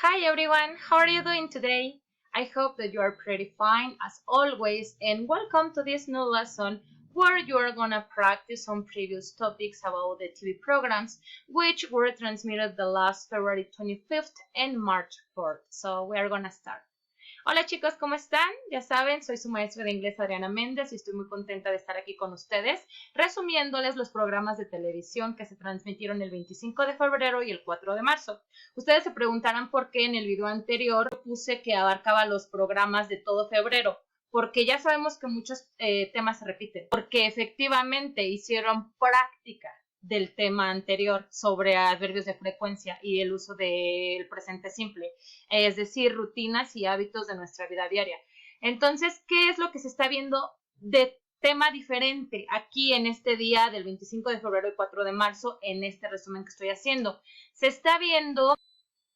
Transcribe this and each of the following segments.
Hi everyone, how are you doing today? I hope that you are pretty fine as always, and welcome to this new lesson where you are gonna practice some previous topics about the TV programs which were transmitted the last February 25th and March 4th. So we are gonna start. Hola chicos, ¿cómo están? Ya saben, soy su maestra de inglés Adriana Méndez y estoy muy contenta de estar aquí con ustedes, resumiéndoles los programas de televisión que se transmitieron el 25 de febrero y el 4 de marzo. Ustedes se preguntarán por qué en el video anterior puse que abarcaba los programas de todo febrero, porque ya sabemos que muchos temas se repiten, porque efectivamente hicieron práctica del tema anterior sobre adverbios de frecuencia y el uso del presente simple, es decir, rutinas y hábitos de nuestra vida diaria. Entonces, ¿qué es lo que se está viendo de tema diferente aquí en este día del 25 de febrero y 4 de marzo en este resumen que estoy haciendo? Se está viendo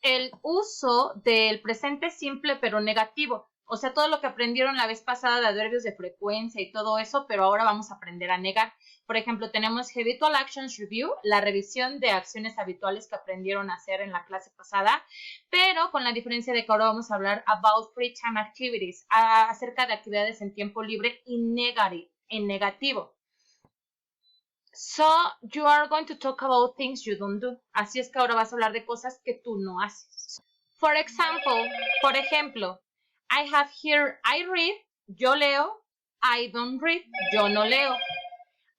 el uso del presente simple pero negativo. O sea, todo lo que aprendieron la vez pasada de adverbios de frecuencia y todo eso, pero ahora vamos a aprender a negar. Por ejemplo, tenemos Habitual Actions Review, la revisión de acciones habituales que aprendieron a hacer en la clase pasada, pero con la diferencia de que ahora vamos a hablar about free time activities, acerca de actividades en tiempo libre y en negativo. So, you are going to talk about things you don't do. Así es que ahora vas a hablar de cosas que tú no haces. For example, por ejemplo, I have here, I read, yo leo, I don't read, yo no leo.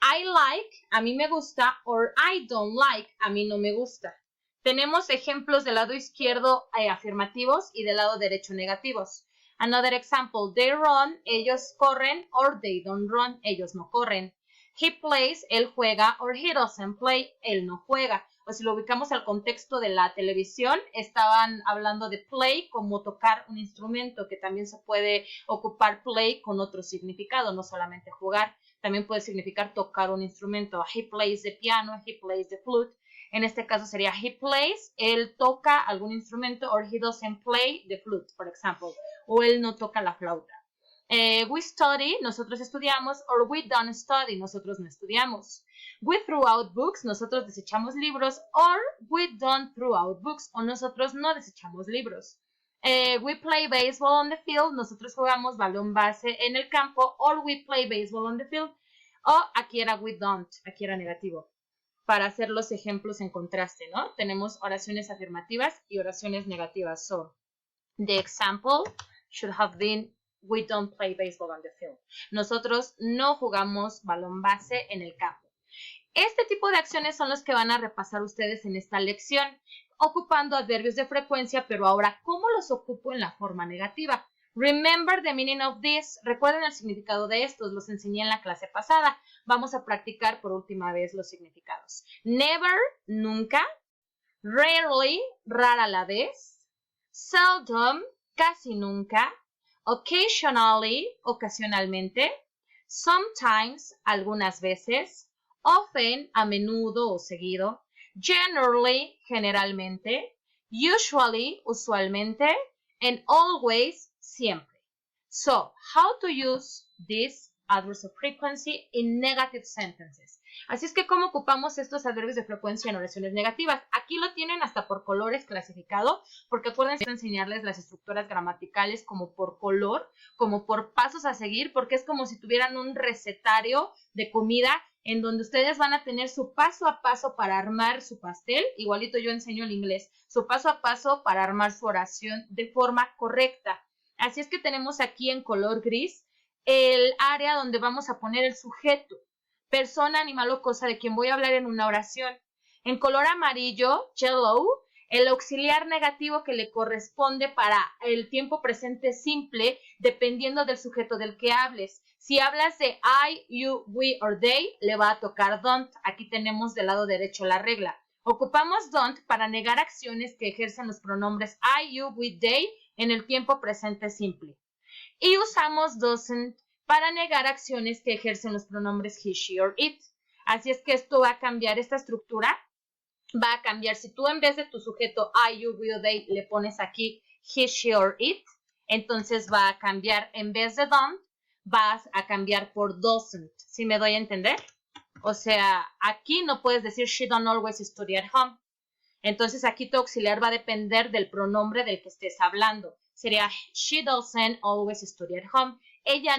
I like, a mí me gusta, or I don't like, a mí no me gusta. Tenemos ejemplos del lado izquierdo afirmativos y del lado derecho negativos. Another example, they run, ellos corren, or they don't run, ellos no corren. He plays, él juega, or he doesn't play, él no juega. O si lo ubicamos al contexto de la televisión, estaban hablando de play como tocar un instrumento, que también se puede ocupar play con otro significado, no solamente jugar. También puede significar tocar un instrumento. He plays the piano, he plays the flute. En este caso sería he plays, él toca algún instrumento, or he doesn't play the flute, por ejemplo. O él no toca la flauta. We study, nosotros estudiamos, or we don't study, nosotros no estudiamos. We throw out books, nosotros desechamos libros, or we don't throw out books, o nosotros no desechamos libros. We play baseball on the field, nosotros jugamos balón base en el campo, or we play baseball on the field, o aquí era we don't, aquí era negativo, para hacer los ejemplos en contraste, ¿no? Tenemos oraciones afirmativas y oraciones negativas. So, the example should have been we don't play baseball on the field. Nosotros no jugamos balón base en el campo. Este tipo de acciones son los que van a repasar ustedes en esta lección, ocupando adverbios de frecuencia, pero ahora, ¿cómo los ocupo en la forma negativa? Remember the meaning of this. Recuerden el significado de estos, los enseñé en la clase pasada. Vamos a practicar por última vez los significados. Never, nunca. Rarely, rara la vez. Seldom, casi nunca. Occasionally, ocasionalmente. Sometimes, algunas veces. Often, a menudo o seguido. Generally, generalmente. Usually, usualmente. And always, siempre. So, how to use this adverbs of frequency in negative sentences. Así es que, ¿cómo ocupamos estos adverbios de frecuencia en oraciones negativas? Aquí lo tienen hasta por colores clasificado, porque acuérdense enseñarles las estructuras gramaticales como por color, como por pasos a seguir, porque es como si tuvieran un recetario de comida en donde ustedes van a tener su paso a paso para armar su pastel, igualito yo enseño el inglés, su paso a paso para armar su oración de forma correcta. Así es que tenemos aquí en color gris el área donde vamos a poner el sujeto, persona, animal o cosa de quien voy a hablar en una oración. En color amarillo, yellow, el auxiliar negativo que le corresponde para el tiempo presente simple, dependiendo del sujeto del que hables. Si hablas de I, you, we or they, le va a tocar don't. Aquí tenemos del lado derecho la regla. Ocupamos don't para negar acciones que ejercen los pronombres I, you, we, they en el tiempo presente simple. Y usamos doesn't para negar acciones que ejercen los pronombres he, she or it. Así es que esto va a cambiar, esta estructura va a cambiar. Si tú en vez de tu sujeto I, you, we or they le pones aquí he, she or it, entonces va a cambiar, en vez de don't, vas a cambiar por doesn't. ¿Sí me doy a entender? O sea, aquí no puedes decir she don't always study at home. Entonces aquí tu auxiliar va a depender del pronombre del que estés hablando. Sería she doesn't always study at home. Ella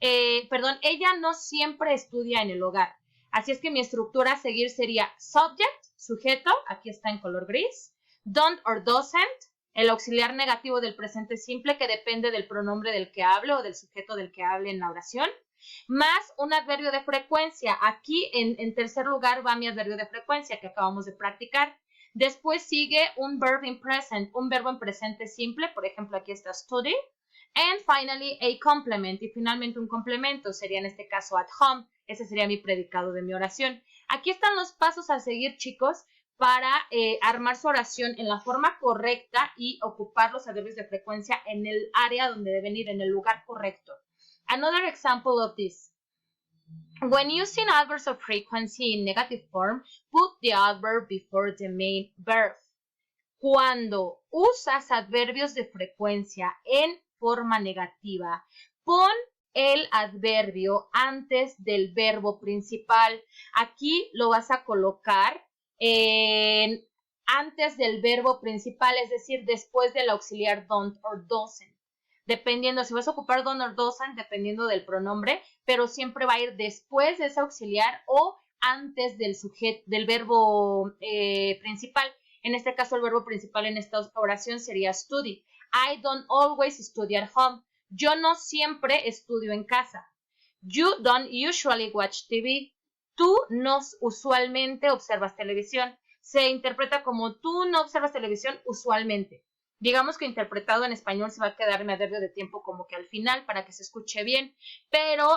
ella no siempre estudia en el hogar. Así es que mi estructura a seguir sería subject, sujeto, aquí está en color gris, don't or doesn't, el auxiliar negativo del presente simple que depende del pronombre del que hable o del sujeto del que hable en la oración, más un adverbio de frecuencia. Aquí en tercer lugar va mi adverbio de frecuencia que acabamos de practicar. Después sigue un verb in present, un verbo en presente simple, por ejemplo aquí está study. And finally a complement, y finalmente un complemento, sería en este caso at home. Ese sería mi predicado de mi oración. Aquí están los pasos a seguir, chicos, para armar su oración en la forma correcta y ocupar los adverbios de frecuencia en el área donde deben ir, en el lugar correcto. Another example of this. When using adverbs of frequency in negative form, put the adverb before the main verb. Cuando usas adverbios de frecuencia en forma negativa, pon el adverbio antes del verbo principal. Aquí lo vas a colocar antes del verbo principal, es decir, después del auxiliar don't or doesn't. Dependiendo, si vas a ocupar don't or doesn't, dependiendo del pronombre, pero siempre va a ir después de ese auxiliar o antes del verbo principal. En este caso, el verbo principal en esta oración sería study. I don't always study at home. Yo no siempre estudio en casa. You don't usually watch TV. Tú no usualmente observas televisión. Se interpreta como tú no observas televisión usualmente. Digamos que interpretado en español se va a quedar mi adverbio de tiempo como que al final para que se escuche bien, pero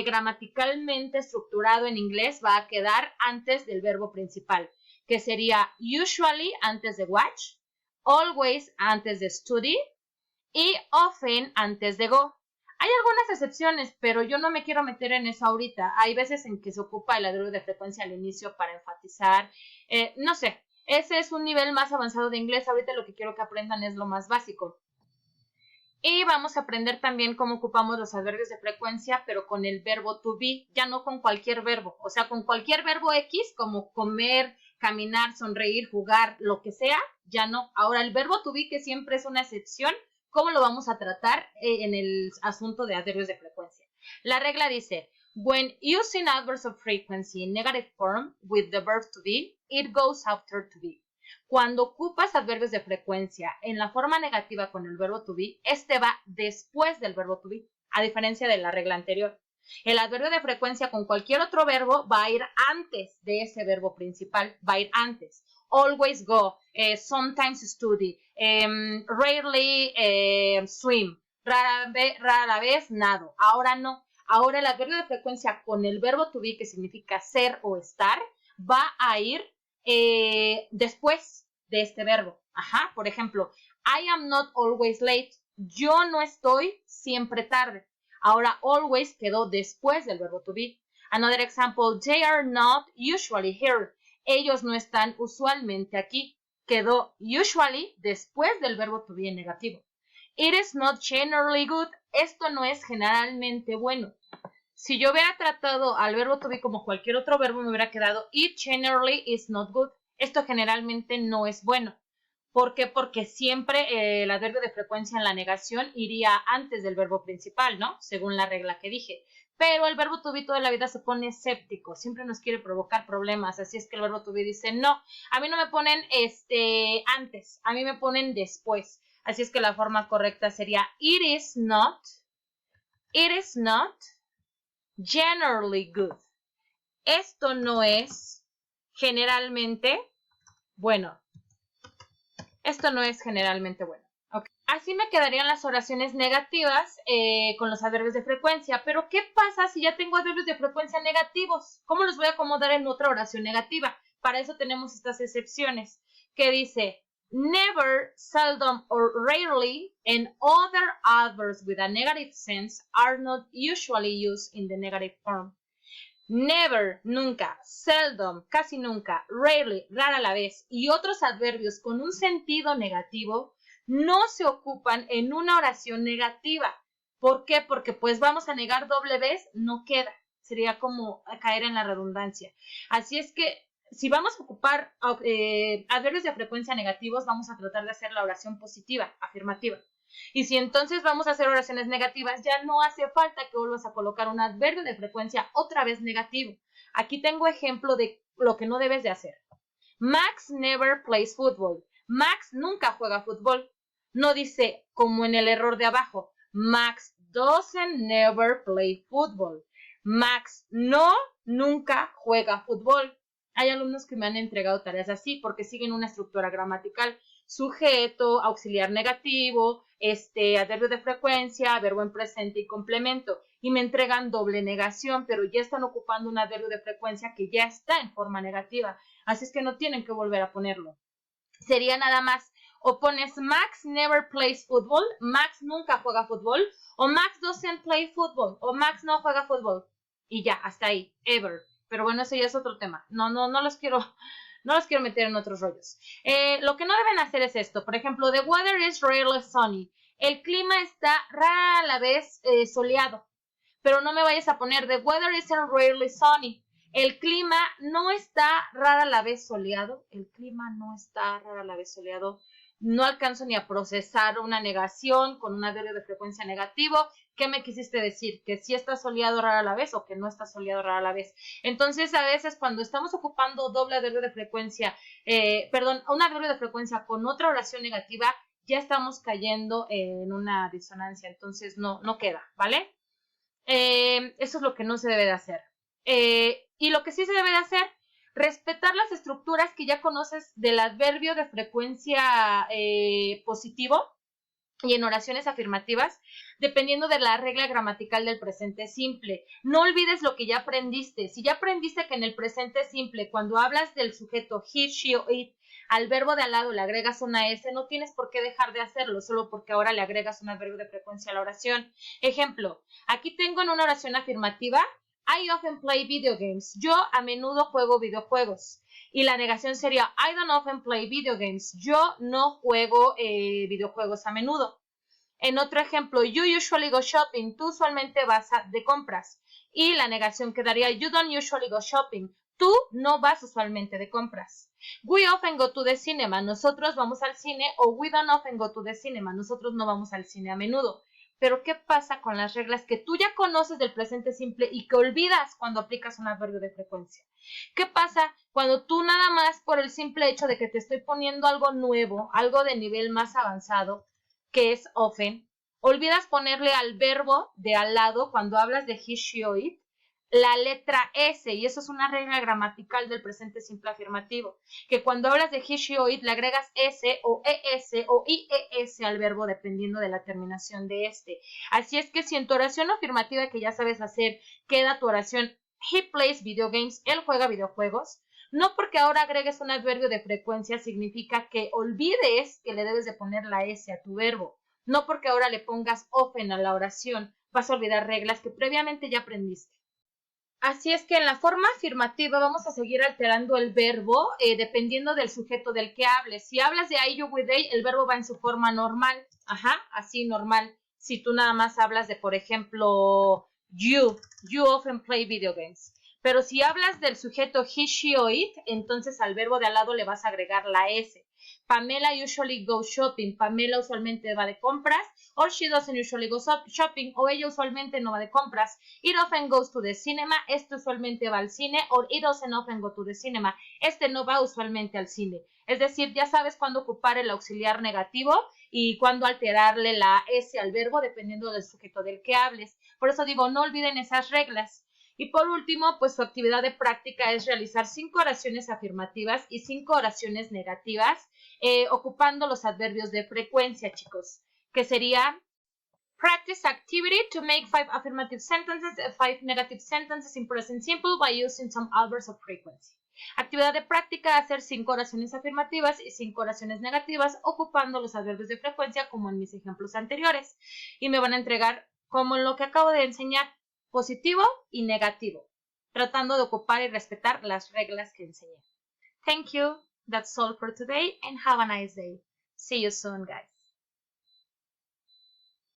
gramaticalmente estructurado en inglés va a quedar antes del verbo principal, que sería usually antes de watch, always antes de study y often antes de go. Hay algunas excepciones, pero yo no me quiero meter en eso ahorita. Hay veces en que se ocupa el adverbio de frecuencia al inicio para enfatizar, no sé. Ese es un nivel más avanzado de inglés. Ahorita lo que quiero que aprendan es lo más básico. Y vamos a aprender también cómo ocupamos los adverbios de frecuencia, pero con el verbo to be, ya no con cualquier verbo. O sea, con cualquier verbo X, como comer, caminar, sonreír, jugar, lo que sea, ya no. Ahora, el verbo to be, que siempre es una excepción, ¿cómo lo vamos a tratar en el asunto de adverbios de frecuencia? La regla dice, when using adverbs of frequency in negative form with the verb to be, it goes after to be. Cuando ocupas adverbios de frecuencia en la forma negativa con el verbo to be, este va después del verbo to be, a diferencia de la regla anterior. El adverbio de frecuencia con cualquier otro verbo va a ir antes de ese verbo principal, va a ir antes. Always go, sometimes study, rarely swim, rara vez nado. Ahora no. Ahora el adverbio de frecuencia con el verbo to be, que significa ser o estar, va a ir después de este verbo. Ajá, por ejemplo, I am not always late. Yo no estoy siempre tarde. Ahora always quedó después del verbo to be. Another example, they are not usually here. Ellos no están usualmente aquí. Quedó usually después del verbo to be en negativo. It is not generally good. Esto no es generalmente bueno. Si yo hubiera tratado al verbo to be como cualquier otro verbo, me hubiera quedado it generally is not good. Esto generalmente no es bueno. ¿Por qué? Porque siempre el adverbio de frecuencia en la negación iría antes del verbo principal, ¿no? Según la regla que dije. Pero el verbo to be toda la vida se pone escéptico, siempre nos quiere provocar problemas, así es que el verbo to be dice, no, a mí no me ponen antes, a mí me ponen después. Así es que la forma correcta sería it is not generally good. Esto no es generalmente bueno. Esto no es generalmente bueno. Okay. Así me quedarían las oraciones negativas con los adverbios de frecuencia. Pero, ¿qué pasa si ya tengo adverbios de frecuencia negativos? ¿Cómo los voy a acomodar en otra oración negativa? Para eso tenemos estas excepciones. Que dice, never, seldom, or rarely, and other adverbs with a negative sense are not usually used in the negative form. Never, nunca, seldom, casi nunca, rarely, rara la vez, y otros adverbios con un sentido negativo no se ocupan en una oración negativa. ¿Por qué? Porque pues vamos a negar doble vez, no queda. Sería como caer en la redundancia. Así es que si vamos a ocupar adverbios de frecuencia negativos, vamos a tratar de hacer la oración positiva, afirmativa. Y si entonces vamos a hacer oraciones negativas, ya no hace falta que vuelvas a colocar un adverbio de frecuencia otra vez negativo. Aquí tengo ejemplo de lo que no debes de hacer. Max never plays football. Max nunca juega fútbol. No dice como en el error de abajo. Max doesn't never play football. Max nunca juega fútbol. Hay alumnos que me han entregado tareas así porque siguen una estructura gramatical. Sujeto, auxiliar negativo, adverbio de frecuencia, verbo en presente y complemento. Y me entregan doble negación, pero ya están ocupando un adverbio de frecuencia que ya está en forma negativa. Así es que no tienen que volver a ponerlo. Sería nada más, o pones Max never plays football, Max nunca juega fútbol, o Max doesn't play football, o Max no juega fútbol. Y ya, hasta ahí, ever. Pero bueno, eso ya es otro tema. No los quiero meter en otros rollos. Lo que no deben hacer es esto. Por ejemplo, the weather is rarely sunny. El clima está rara a la vez soleado. Pero no me vayas a poner the weather isn't rarely sunny. El clima no está rara a la vez soleado. El clima no está rara a la vez soleado. No alcanzo ni a procesar una negación con un adverbio de frecuencia negativo. ¿Qué me quisiste decir? ¿Que sí está soleado rara a la vez o que no está soleado rara a la vez? Entonces, a veces cuando estamos ocupando doble adverbio de frecuencia, un adverbio de frecuencia con otra oración negativa, ya estamos cayendo en una disonancia. Entonces, no queda, ¿vale? Eso es lo que no se debe de hacer. Y lo que sí se debe de hacer, respetar las estructuras que ya conoces del adverbio de frecuencia positivo y en oraciones afirmativas, dependiendo de la regla gramatical del presente simple. No olvides lo que ya aprendiste. Si ya aprendiste que en el presente simple, cuando hablas del sujeto he, she o it, al verbo de al lado le agregas una S, no tienes por qué dejar de hacerlo, solo porque ahora le agregas un adverbio de frecuencia a la oración. Ejemplo, aquí tengo en una oración afirmativa, I often play video games. Yo a menudo juego videojuegos. Y la negación sería, I don't often play video games. Yo no juego videojuegos a menudo. En otro ejemplo, you usually go shopping. Tú usualmente vas de compras. Y la negación quedaría, you don't usually go shopping. Tú no vas usualmente de compras. We often go to the cinema. Nosotros vamos al cine. O we don't often go to the cinema. Nosotros no vamos al cine a menudo. Pero ¿qué pasa con las reglas que tú ya conoces del presente simple y que olvidas cuando aplicas un adverbio de frecuencia? ¿Qué pasa cuando tú nada más por el simple hecho de que te estoy poniendo algo nuevo, algo de nivel más avanzado, que es often, olvidas ponerle al verbo de al lado cuando hablas de he, she o it, la letra S, y eso es una regla gramatical del presente simple afirmativo, que cuando hablas de he, she o it le agregas S o ES o IES al verbo dependiendo de la terminación de este. Así es que si en tu oración afirmativa que ya sabes hacer queda tu oración he plays video games, él juega videojuegos, no porque ahora agregues un adverbio de frecuencia significa que olvides que le debes de poner la S a tu verbo. No porque ahora le pongas often a la oración, vas a olvidar reglas que previamente ya aprendiste. Así es que en la forma afirmativa vamos a seguir alterando el verbo dependiendo del sujeto del que hables. Si hablas de I, you, we, they, el verbo va en su forma normal. Así normal. Si tú nada más hablas de, por ejemplo, you often play video games. Pero si hablas del sujeto he, she o it, entonces al verbo de al lado le vas a agregar la S. Pamela usually goes shopping. Pamela usualmente va de compras. Or she doesn't usually go shopping. O ella usualmente no va de compras. It often goes to the cinema. Este usualmente va al cine. Or it doesn't often go to the cinema. Este no va usualmente al cine. Es decir, ya sabes cuándo ocupar el auxiliar negativo y cuándo alterarle la S al verbo dependiendo del sujeto del que hables. Por eso digo, no olviden esas reglas. Y por último, pues su actividad de práctica es realizar 5 oraciones afirmativas y 5 oraciones negativas, ocupando los adverbios de frecuencia, chicos, que sería practice activity to make 5 affirmative sentences and 5 negative sentences in present simple by using some adverbs of frequency. Actividad de práctica, hacer 5 oraciones afirmativas y 5 oraciones negativas, ocupando los adverbios de frecuencia como en mis ejemplos anteriores. Y me van a entregar, como en lo que acabo de enseñar, positivo y negativo, tratando de ocupar y respetar las reglas que enseñé. Thank you. That's all for today and have a nice day. See you soon, guys.